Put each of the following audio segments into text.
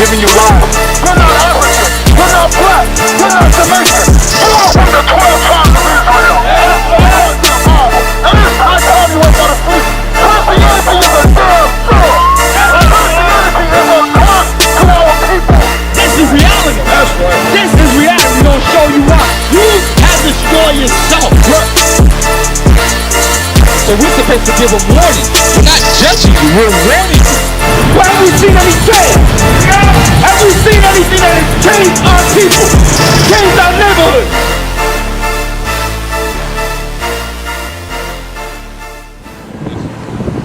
living your lives. We're not African. We're not black. We're not Jamaican. We're all from the 12 tribes of Israel. And this high time you ain't got to preach. Christianity is a damn sure. Christianity is a curse to our people. This is reality. That's right. This is reality. We're gonna show you why. You have destroyed yourself. So we're supposed to give a warning. We're not judging you, we're warning you. What have we seen that he said? Have we seen anything that has changed our people? Changed our neighborhood?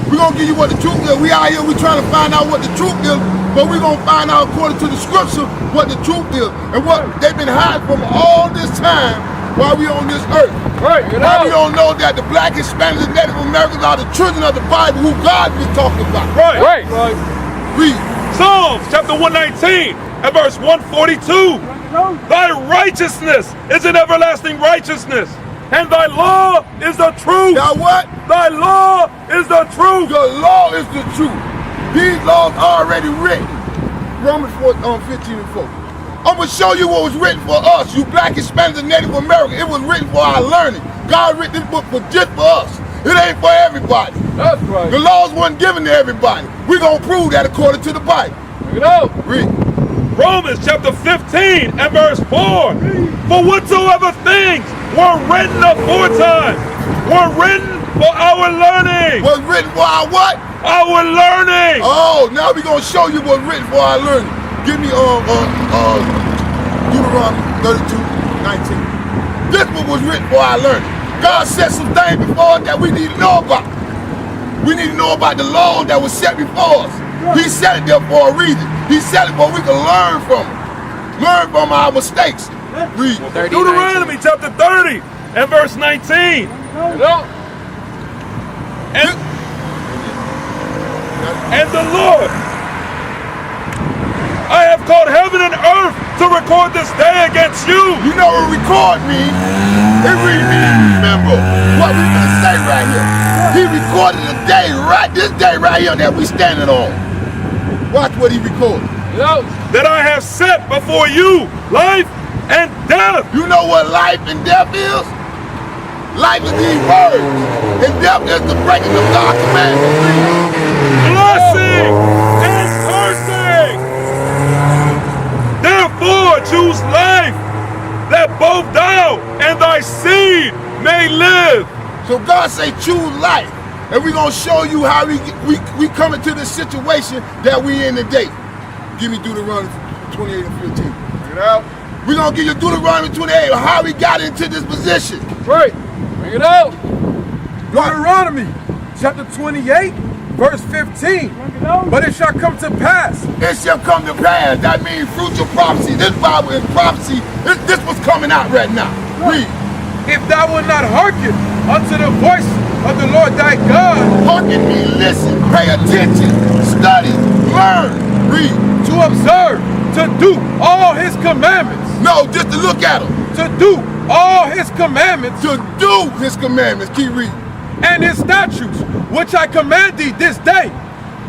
We're going to give you what the truth is. We out here, we trying to find out what the truth is, but we're going to find out according to the scripture what the truth is. And what they've been hiding from all this time while we on this earth. Right, Why we don't know that the black, Hispanics, and Native Americans are the children of the Bible who God been talking about. Right. Read. Psalms chapter 119 and verse 142. Thy righteousness is an everlasting righteousness, and thy law is the truth. Now what? Thy law is the truth. The law is the truth. These laws are already written. Romans 15 and 4. I'm going to show you what was written for us, you black, Hispanics, and Native Americans. It was written for our learning. God written this book for just for us. It ain't for everybody. That's right. The laws weren't given to everybody. We're going to prove that according to the Bible. Bring it out. Read. Romans chapter 15 and verse 4. For whatsoever things were written aforetime were written for our learning. Was written for our what? Our learning. Oh, now we're going to show you what's written for our learning. Give me Deuteronomy 32:19. This book was written for our learning. God set some things before us that we need to know about. We need to know about the law that was set before us. He set it there for a reason. He set it for we can learn from it. Learn from our mistakes. Read. Deuteronomy chapter 30 and verse 19. And the Lord, I have called heaven and earth to record this day against you. You know what record means? It really means remember what we gonna say right here. He recorded the day, this day right here that we standing on. Watch what he recorded. That I have set before you life and death. You know what life and death is? Life is these words, and death is the breaking of God's commandments. Blessing and cursing. Therefore choose life, that both thou and thy seed may live. So God say choose life, and we're gonna show you how we come into this situation that we in today. Give me Deuteronomy 28 and 15. Bring it out. We're gonna give you Deuteronomy 28 how we got into this position. Right. Bring it out. Deuteronomy chapter 28, verse 15. But it shall come to pass. It shall come to pass. That means future prophecy. This Bible is prophecy. This was coming out right now. Read. If thou wilt not hearken unto the voice of the Lord thy God. Hearken me, listen, pay attention, study, learn, read. To observe, to do all his commandments. No, just to look at them. To do all his commandments. To do his commandments. Keep reading. And his statutes, which I command thee this day,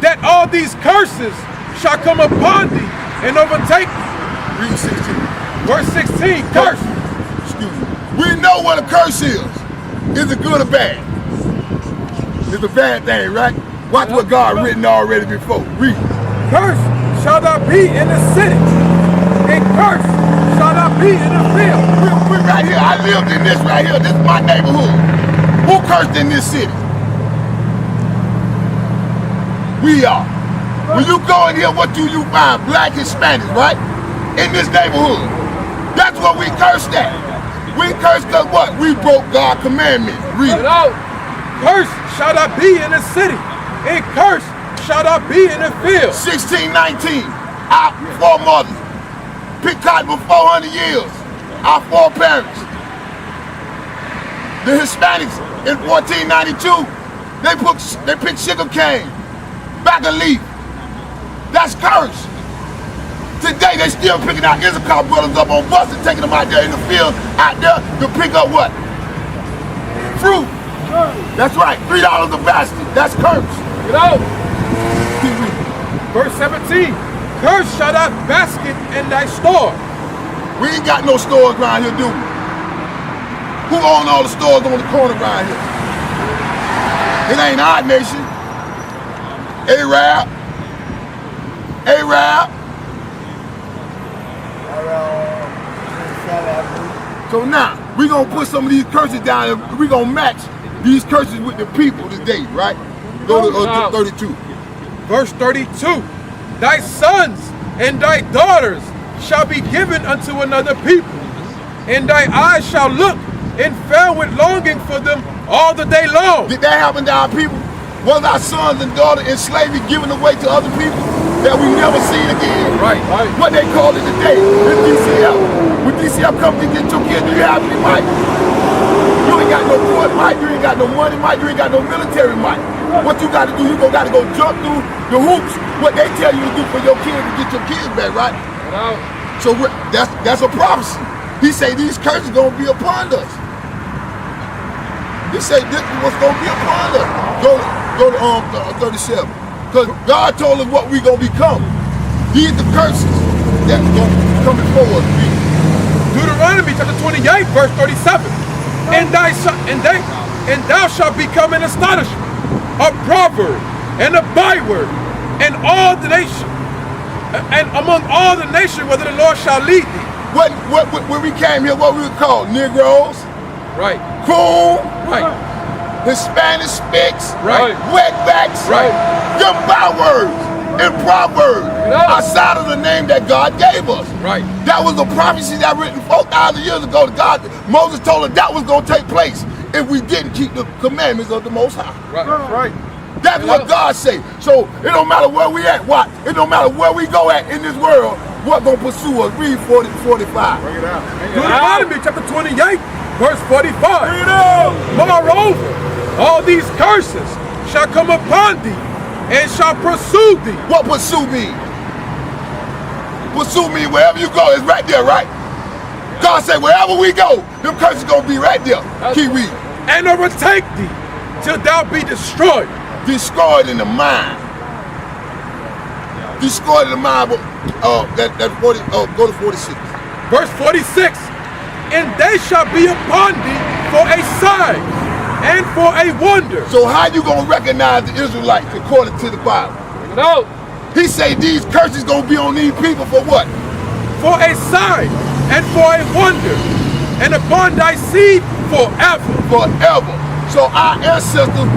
that all these curses shall come upon thee and overtake thee. Read 16. Verse 16, curse. Excuse me. We know what a curse is. Is it good or bad? It's a bad thing, right? Watch what God written already before. Read. Curse shall thou be in the city, and curse shall thou be in the field. We right here. I lived in this right here. This is my neighborhood. Who cursed in this city? We are. When you go in here, what do you find? Black Hispanics, right? In this neighborhood. That's what we cursed at. We cursed because what? We broke God's commandments. Read it. Curse shall thou be in the city, and curse shall thou be in the field. 1619. Our foremothers picked cotton for 400 years. Our foreparents. The Hispanics in 1492, they picked sugar cane, back a leaf. That's cursed. Today they still picking out Issachar brothers up on buses, taking them out there in the field, out there to pick up what? Fruit. That's right, $3 a basket. That's cursed. Get out. Verse 17. Cursed shall thy basket and thy store. We ain't got no stores around here, do we? Who own all the stores on the corner around here? It ain't our nation. Arab. So now, we gonna put some of these curses down and we gonna match these curses with the people today, right? Go to 32. Verse 32. Thy sons and thy daughters shall be given unto another people, and thy eyes shall look and fail with longing for them all the day long. Did that happen to our people? Was our sons and daughters in slavery given away to other people that we never seen again? Right. What they call it today, in DCL. When DCL comes to get your kids, do you have any might? You ain't got no blood might, you ain't got no money might, you ain't got no military might. What you gotta do, you gotta go jump through the hoops, what they tell you to do for your kids to get your kids back, right? So that's a prophecy. He say these curses gonna be upon us. He say this is what's gonna be upon us. Go to 37. Because God told us what we gonna become. These the curses that's gonna come before us. Deuteronomy chapter 28, verse 37. And thou shalt become an astonishment, a proverb, and a byword, and all the nation, and among all the nation, whether the Lord shall lead thee. When we came here, what we were called? Negroes, Right. coon, Right. Hispanic spicks, Right. wetbacks, Right. them bywords and proverbs outside of the name that God gave us. Right. That was a prophecy that written 4,000 years ago. God, Moses told us that was going to take place if we didn't keep the commandments of the Most High. Right. That's what God say. So it don't matter where we at. What? It don't matter where we go at in this world. What gonna pursue us? Read 45. Bring it out. Deuteronomy chapter 28, verse 45. Bring it out. Moreover, all these curses shall come upon thee and shall pursue thee. What pursue me? Pursue me wherever you go. It's right there, right? God said wherever we go, them curses gonna be right there. Keep reading. And overtake thee till thou be destroyed. Destroyed in the mind. Destroyed in the mind. That 40. Go to 46. Verse 46. And they shall be upon thee for a sign and for a wonder. So how you gonna recognize the Israelites according to the Bible? No. He say these curses gonna be on these people for what? For a sign and for a wonder, and upon thy seed forever. Forever. So our ancestors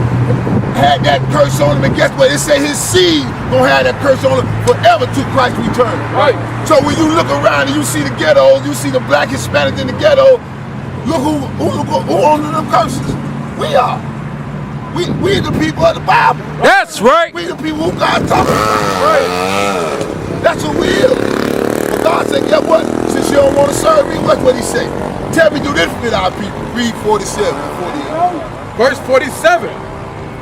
had that curse on them, and guess what? It say his seed gonna have that curse on them forever till Christ return. Right. So when you look around and you see the ghettos, you see the black Hispanics in the ghetto, look who owns them curses. We are. We the people of the Bible. That's right. We the people who God talking about. Right. That's what we is. But God said, guess what? Since you don't want to serve me, watch what he say. Tell me do this with our people. Read 47 and 48. Verse 47.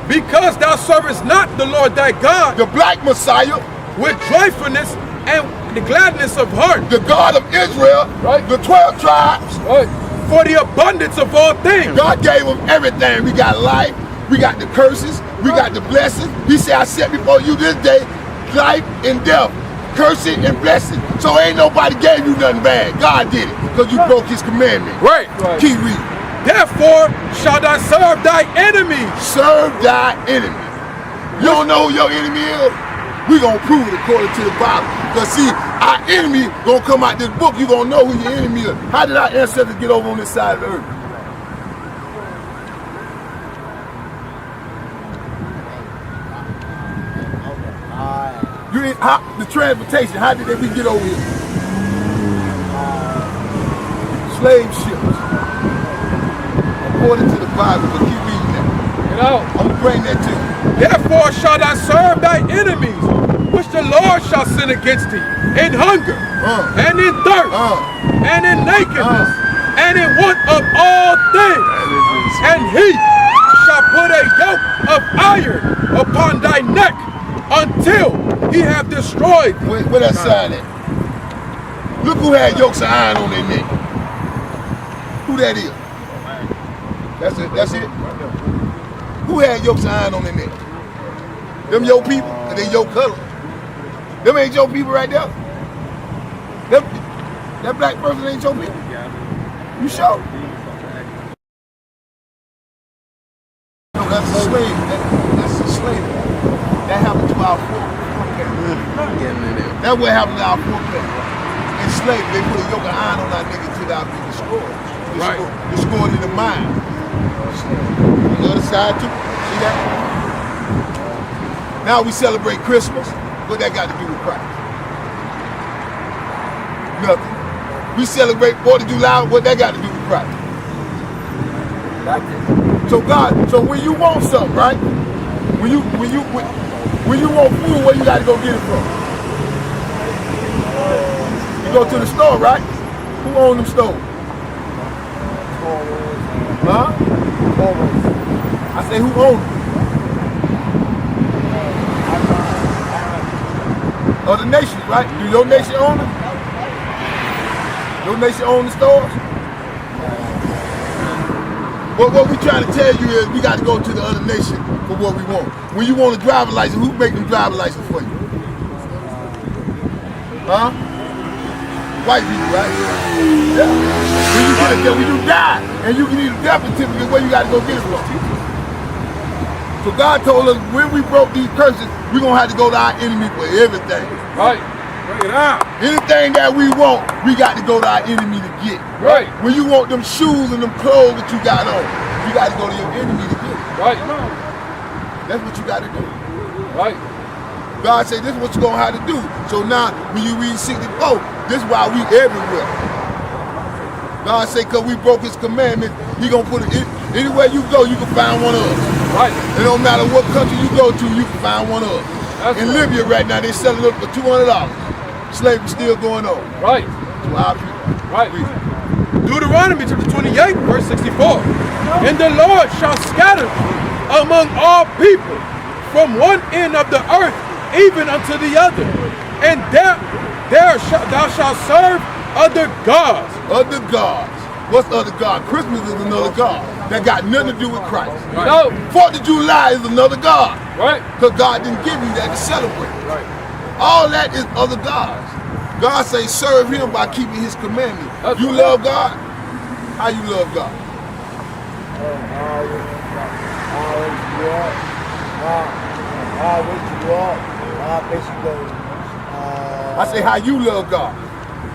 Because thou servest not the Lord thy God The black Messiah, with joyfulness and the gladness of heart, the God of Israel, Right. the 12 tribes, for the abundance of all things. God gave them everything. We got life, we got the curses, we got the blessings. He said, I set before you this day life and death, cursing and blessing. So ain't nobody gave you nothing bad. God did it because you broke his commandment. Right. Keep reading. Therefore shalt thou serve thy enemies. Serve thy enemy. You don't know who your enemy is? We gonna prove it according to the Bible. Because see, our enemy gonna come out this book, you gonna know who your enemy is. How did our ancestors get over on this side of the earth? The transportation, how did we get over here? Slave ships. According to the Bible, but keep reading that. I'm gonna bring that to you. Therefore shalt thou serve thy enemies, which the Lord shall send against thee, in hunger, and in thirst, and in nakedness, and in want of all things. And he shall put a yoke of iron upon thy neck until he have destroyed thee. Where that sign at? Look who had yokes of iron on their neck. Who that is? That's it? Who had yokes of iron on their neck? Them your people? Or they your color? Them ain't your people right there. That black person ain't your people. You sure? No, that's a slave. That's a slave. That happened to our foreparents. That's what happened to our foreparents. In slavery, they put a yoke of iron on our niggas till thou be destroyed. Destroyed in the mind. On the other side too. See that? Now we celebrate Christmas. What that got to do with Christ? Nothing. We celebrate 4th of July. What that got to do with Christ? So God, so when you want something, right? When you want food, where you got to go get it from? You go to the store, right? Who owns them stores? Huh? I say who owns them? Other nations, right? Do your nation own them? Your nation own the stores? Well, what we trying to tell you is we got to go to the other nation for what we want. When you want a driver license, who make them driver license for you? Huh? White people, right? Yeah. When you get it there, when you die, and you can need a death certificate, where you got to go get it from? So God told us when we broke these curses, we're going to have to go to our enemy for everything. Right. Bring it out. Anything that we want, we got to go to our enemy to get. Right. When you want them shoes and them clothes that you got on, you got to go to your enemy to get it. Right. That's what you got to do. Right. God said, this is what you're going to have to do. So now, when you read 64, this is why we everywhere. God said, because we broke his commandments, he going to put it anywhere you go, you can find one of us. Right. It don't matter what country you go to, you can find one of us. That's in right. Libya right now, they selling it for $200. Slavery still going on. Right. To our people. Right. Deuteronomy chapter 28, verse 64. And the Lord shall scatter among all people from one end of the earth even unto the other. And thou shalt serve other gods. Other gods. What's other god? Christmas is another god. That got nothing to do with Christ. Right. No. 4th of July is another god. Right. Because God didn't give you that to celebrate. Right. All that is other gods. God say serve him by keeping his commandments. That's you right. love God? How you love God? I say how you love God.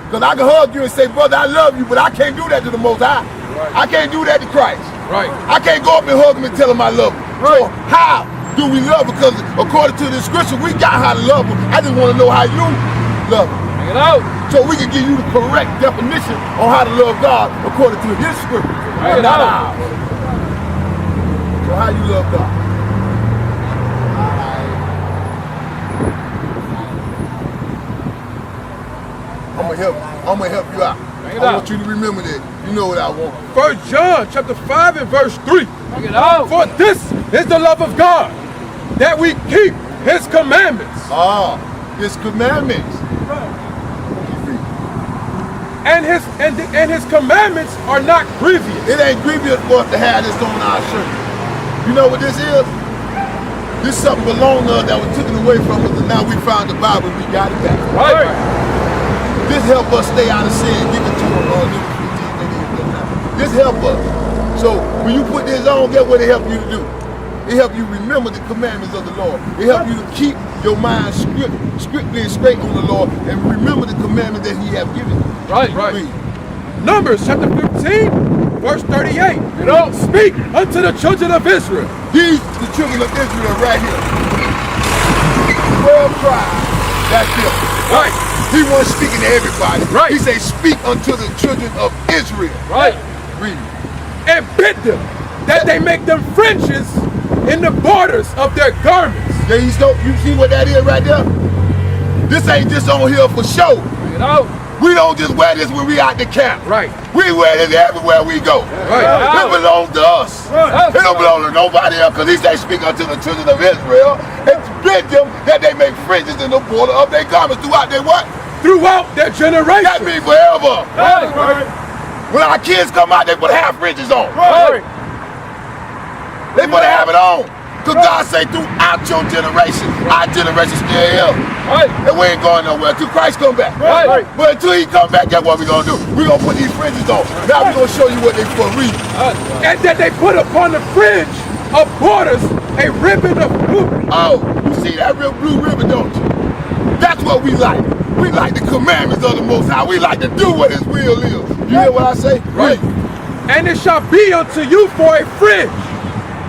Because I can hug you and say, brother, I love you, but I can't do that to the Most High. Right. I can't do that to Christ. Right. I can't go up and hug him and tell him I love him. Right. So how do we love him? Because according to the scripture, we got how to love him. I just want to know how you love him. Bring it out. So we can give you the correct definition on how to love God according to his scripture. Bring it not out. ours. So how you love God? I'm gonna help you out. I want you to remember that. You know what I want. 1 John chapter 5 and verse 3. Bring it out. For this is the love of God, that we keep his commandments. His commandments. And his commandments are not grievous. It ain't grievous for us to have this on our shirt. You know what this is? This something belonged to us that was taken away from us, and now we found the Bible, we got it back. Right. This help us stay out of sin, give it to them. This help us. So when you put this on, guess what it help you to do? It help you remember the commandments of the Lord. It help you to keep your mind strictly and straight on the Lord and remember the commandments that he have given you. Right. Numbers chapter 15, verse 38. You know, speak unto the children of Israel. These the children of Israel right here. 12 tribes. That's them. Right. He wasn't speaking to everybody. Right. He said, speak unto the children of Israel. Right. Read. And bid them that they make them fringes in the borders of their garments. There you go. You see what that is right there? This ain't just on here for show. Bring it out. We don't just wear this when we out the camp. Right. We wear this everywhere we go. Right. It belongs to us. Right. It don't belong to nobody else, because he said, speak unto the children of Israel and bid them that they make fringes in the border of their garments throughout their what? Throughout their generation. That means forever. Right. When our kids come out, they put half fringes on. Right. They put have it on. Because God say throughout your generation, our generation still here. Right. And we ain't going nowhere until Christ come back. Right. But until he come back, guess what we gonna do? We gonna put these fringes on. Now we gonna show you what they for read. And that they put upon the fringe of borders a ribbon of blue. Oh, you see that real blue ribbon, don't you? That's what we like. We like the commandments of the Most High. We like to do what his will is. You hear what I say? Right. And it shall be unto you for a fringe,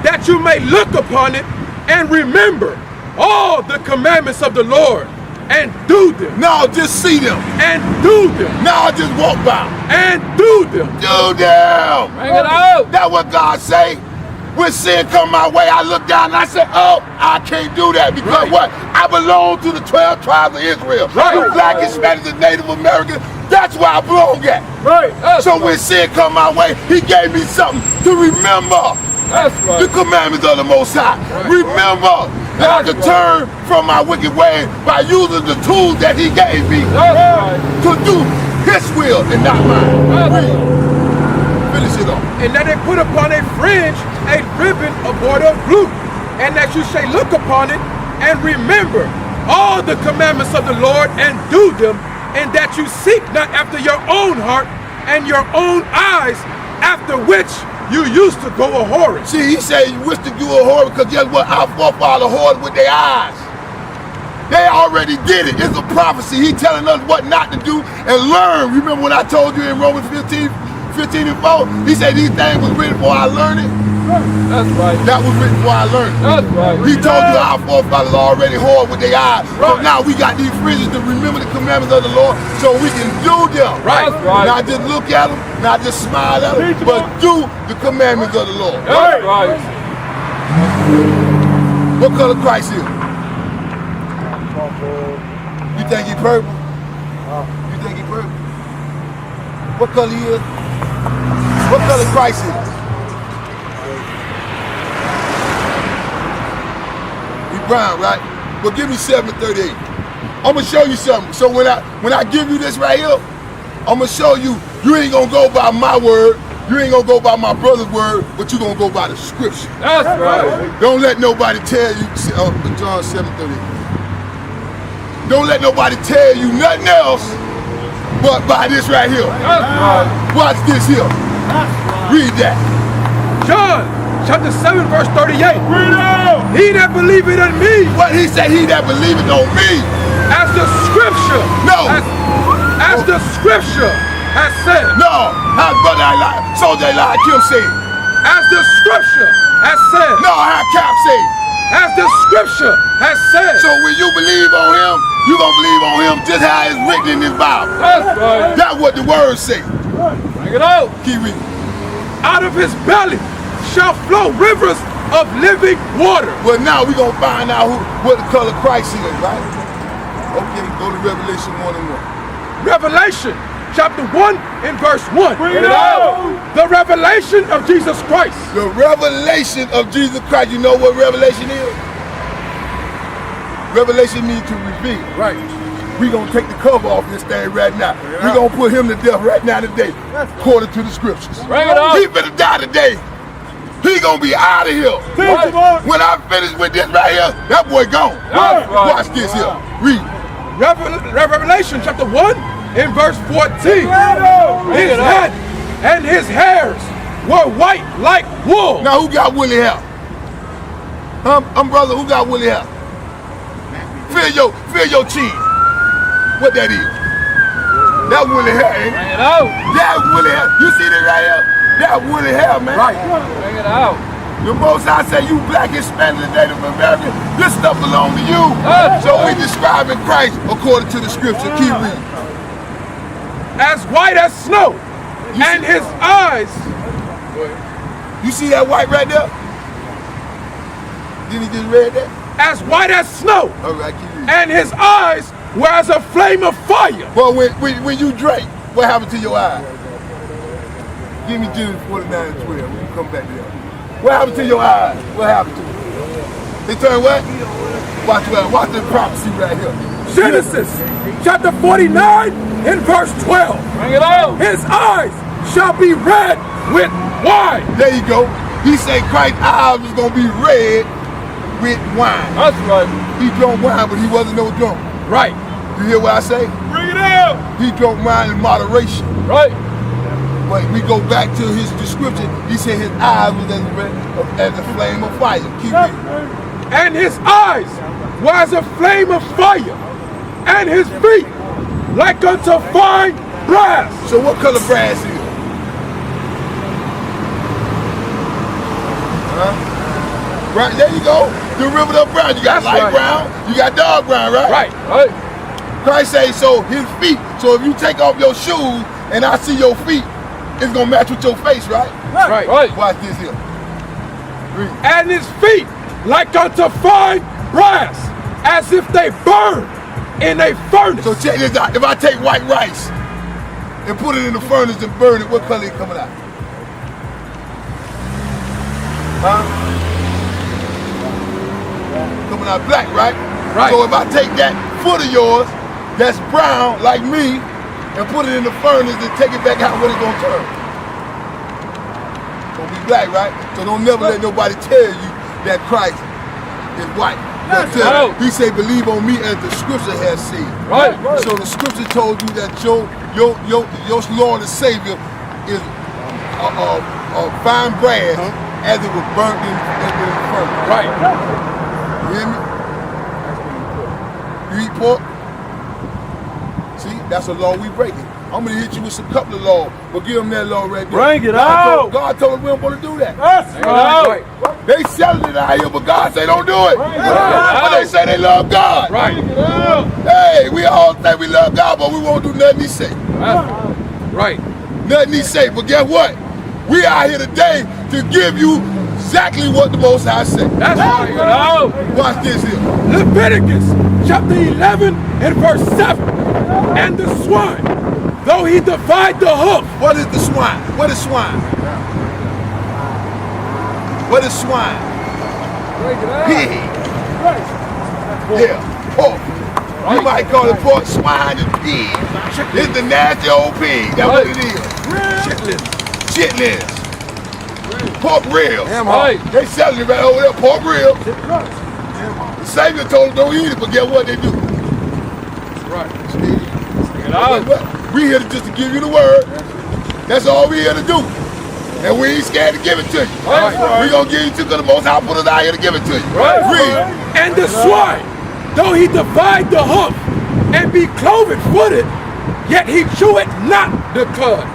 that you may look upon it and remember all the commandments of the Lord and do them. No, just see them. And do them. No, just walk by. And do them. Do them. Bring it out. That's what God say. When sin come my way, I look down and I say, oh, I can't do that because what? I belong to the 12 tribes of Israel. Right. The black, Hispanic, and Native American. That's where I belong at. Right. So when sin come my way, he gave me something to remember. That's right. The commandments of the Most High. Remember that I can turn from my wicked ways by using the tools that he gave me to do his will and not mine. Finish it off. And that they put upon a fringe a ribbon of border of blue, and that you shall look upon it and remember all the commandments of the Lord and do them, and that you seek not after your own heart and your own eyes, after which you used to go a whoring. See, he said you wish to do a whoring because guess what? Our forefathers whored with their eyes. They already did it. It's a prophecy. He telling us what not to do and learn. Remember when I told you in Romans 15 and 4? He said these things was written for our learning. That's right. That was written for our learning. That's right. He told you our forefathers already whored with their eyes. So now we got these fringes to remember the commandments of the Lord so we can do them. Right. Not just look at them, not just smile at them, but do the commandments of the Lord. That's right. What color Christ is? You think he purple? You think he purple? What color he is? What color Christ is? He brown, right? Well, give me 7:38. I'm gonna show you something. So when I give you this right here, I'm gonna show you. You ain't gonna go by my word. You ain't gonna go by my brother's word, but you gonna go by the scripture. That's right. Don't let nobody tell you. John 7:38. Don't let nobody tell you nothing else but by this right here. That's right. Watch this here. Read that. John chapter 7 verse 38. Read out. He that believeth in me, What he said, he that believeth on me. as the scripture, No. as the scripture has said, No, how brother I lie, soldier I lie, Kim said. as the scripture has said, No, how Cap said. as the scripture has said. So when you believe on him, you gonna believe on him just how it's written in this Bible. That's right. That's what the word say. Bring it out. Keep reading. Out of his belly shall flow rivers of living water. Well, now we gonna find out what the color Christ is, right? Okay, go to Revelation 1 and 1. Revelation chapter 1 and verse 1. Bring it out. The revelation of Jesus Christ. The revelation of Jesus Christ. You know what revelation is? Revelation means to reveal. Right. We're going to take the cover off this thing right now. We're going to put him to death right now today, according to the scriptures. Bring it on. He finna die today. He going to be out of here. Right. When I finish with this right here, that boy gone. That's right. Watch this here. Read. Revelation chapter 1 and verse 14. His head and his hairs were white like wool. Now, who got woolly hair? Brother, who got woolly hair? Feel your cheese. What that is? That woolly hair, ain't it? Bring it out. That woolly hair. You see that right here? That woolly hair, man. Right. Bring it out. The Most High say you black, Hispanic, and Native American. This stuff belongs to you. So we describing Christ according to the scripture. Keep reading. As white as snow. And his eyes. You see that white right there? Didn't he just read that? As white as snow. All right, keep reading. And his eyes were as a flame of fire. Well, when you drink, what happened to your eyes? Give me Genesis 49 and 12. We can come back to that. What happened to your eyes? What happened to them? They turn what? Watch the prophecy right here. Genesis chapter 49 and verse 12. Bring it out. His eyes shall be red with wine. There you go. He said Christ's eyes was going to be red with wine. That's right. He drank wine, but he wasn't no drunk. Right. You hear what I say? Bring it out. He drank wine in moderation. Right. But we go back to his description. He said his eyes was as a flame of fire. Keep reading. And his eyes were as a flame of fire, and his feet like unto fine brass. So what color brass is? Huh? Right, there you go. Derivative of brown. You got light brown, you got dark brown, right? Right. Right. Christ says, so his feet. So if you take off your shoes and I see your feet, it's gonna match with your face, right? Right. Right. Watch this here. Read. And his feet like unto fine brass, as if they burn in a furnace. So check this out. If I take white rice and put it in the furnace and burn it, what color is coming out? Huh? Coming out black, right? Right. So if I take that foot of yours, that's brown like me, and put it in the furnace and take it back out, what it's gonna turn? It's gonna be black, right? So don't never let nobody tell you that Christ is white. He said, believe on me as the scripture has said. Right. So the scripture told you that your Lord and Savior is fine brass as it was burnt in the furnace. Right. You hear me? You eat pork? See, that's a law we breaking. I'm gonna hit you with a couple of laws, but give them that law right there. Bring it out. God told us we don't want to do that. That's right. They selling it out here, but God say don't do it. But they say they love God. Right. Hey, we all say we love God, but we won't do nothing he say. Right. Nothing he say. But guess what? We are here today to give you exactly what the Most High said. That's right. Watch this here. Leviticus chapter 11 and verse 7. And the swine, though he divide the hoof. What is the swine? What is swine? What is swine? Pig. Yeah, pork. You might call it pork, swine, and pig. It's the nasty old pig. That's what it is. Chitlins. Pork ribs. Right. They selling it right over there, pork ribs. The Savior told them don't eat it, but guess what they do? Right. We here just to give you the word. That's all we here to do. And we ain't scared to give it to you. Right. We gonna give you to the Most High put us out here to give it to you. Right. Read. And the swine, though he divide the hoof and be cloven-footed, yet he cheweth not the cud.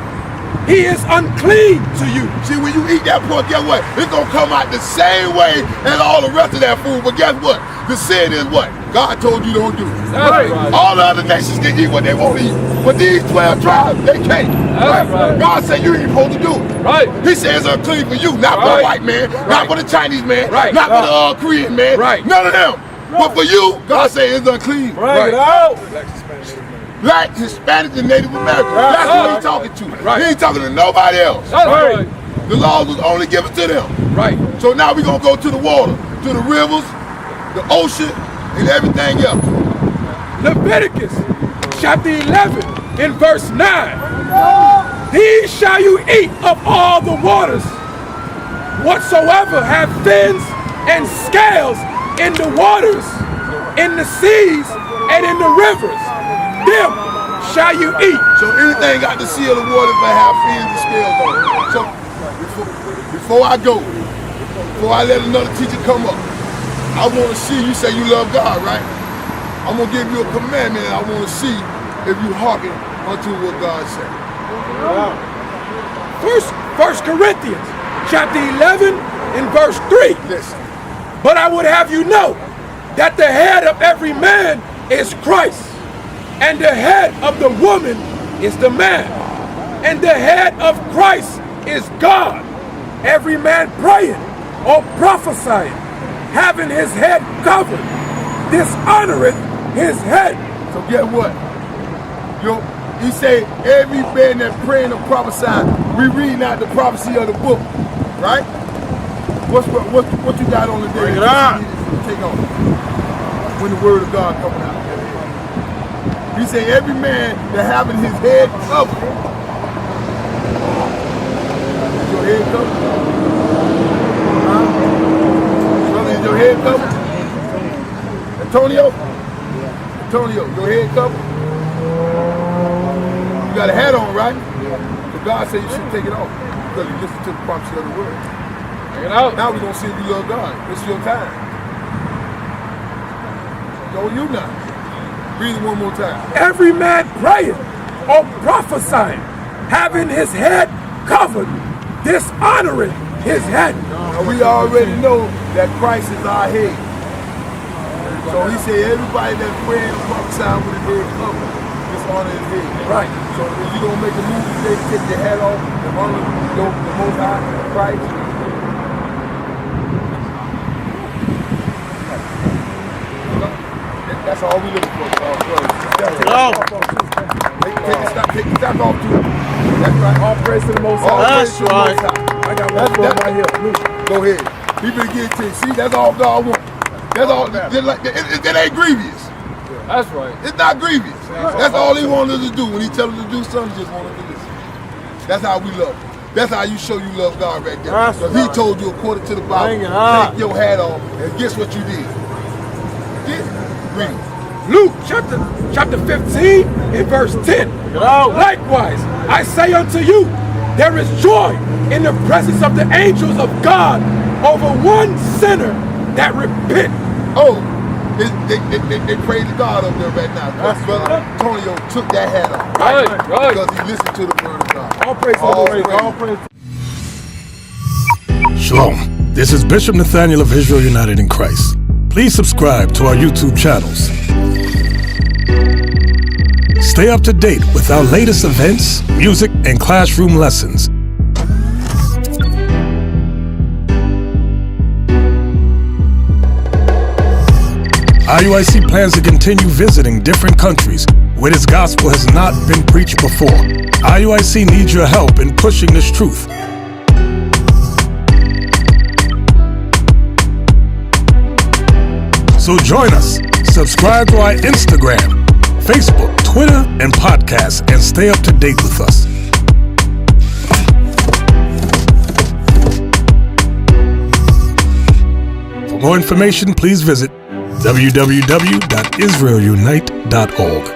He is unclean to you. See, when you eat that pork, guess what? It's gonna come out the same way as all the rest of that food. But guess what? The sin is what? God told you don't do it. Right. All the other nations can eat what they want to eat. But these 12 tribes, they can't. Right. God said you ain't supposed to do it. Right. He says it's unclean for you, not for the white man, not for the Chinese man, not for the Korean man, none of them. But for you, God said it's unclean. Bring it out. Black, Hispanic, and Native American. That's who he's talking to. He ain't talking to nobody else. That's right. The laws was only given to them. Right. So now we're going to go to the water, to the rivers, the ocean, and everything else. Leviticus chapter 11 in verse 9. These shall you eat of all the waters, whatsoever have fins and scales in the waters, in the seas, and in the rivers, them shall you eat. So anything got the seal of water but have fins and scales on it. So before I go, before I let another teacher come up, I want to see, you say you love God, right? I'm going to give you a commandment and I want to see if you hearken unto what God said. First Corinthians chapter 11 and verse 3. Listen. But I would have you know that the head of every man is Christ, and the head of the woman is the man, and the head of Christ is God. Every man praying or prophesying, having his head covered, dishonoreth his head. So get what? He say every man that praying or prophesying, we reading out the prophecy of the book, right? What you got on the day? Bring it on. Take on when the word of God coming out. He say every man that having his head covered. Is your head covered? Huh? Brother, is your head covered? Antonio, your head covered? You got a hat on, right? But God said you should take it off because you listen to the prophecy of the word. Take it out. Now we're going to see if you love God. This is your time. Go you now. Read it one more time. Every man praying or prophesying, having his head covered, dishonoring his head. Now we already know that Christ is our head. So he said everybody that's praying and prophesying with his head covered, dishonor his head. Right. So if you're going to make a move today, take your hat off and honor the Most High, Christ. That's all we looking for. Take the stock off too. That's right. All praise to the Most High. That's right. I got one right here. Go ahead. He been getting to you. See, that's all God wants. That's all. It ain't grievous. That's right. It's not grievous. That's all he wanted us to do. When he tell us to do something, just wanted to listen. That's how we love him. That's how you show you love God right there. Because he told you according to the Bible, take your hat off, and guess what you did? Read. Luke chapter 15 and verse 10. Likewise, I say unto you, there is joy in the presence of the angels of God over one sinner that repent. Oh, they praise God over there right now. Brother Antonio took that hat off. Right. Because he listened to the word of God. All praise to the Lord. All praise. Shalom. This is Bishop Nathaniel of Israel United in Christ. Please subscribe to our YouTube channels. Stay up to date with our latest events, music, and classroom lessons. IUIC plans to continue visiting different countries where this gospel has not been preached before. IUIC needs your help in pushing this truth. So join us, subscribe to our Instagram, Facebook, Twitter, and podcasts, and stay up to date with us. For more information, please visit www.israelunite.org.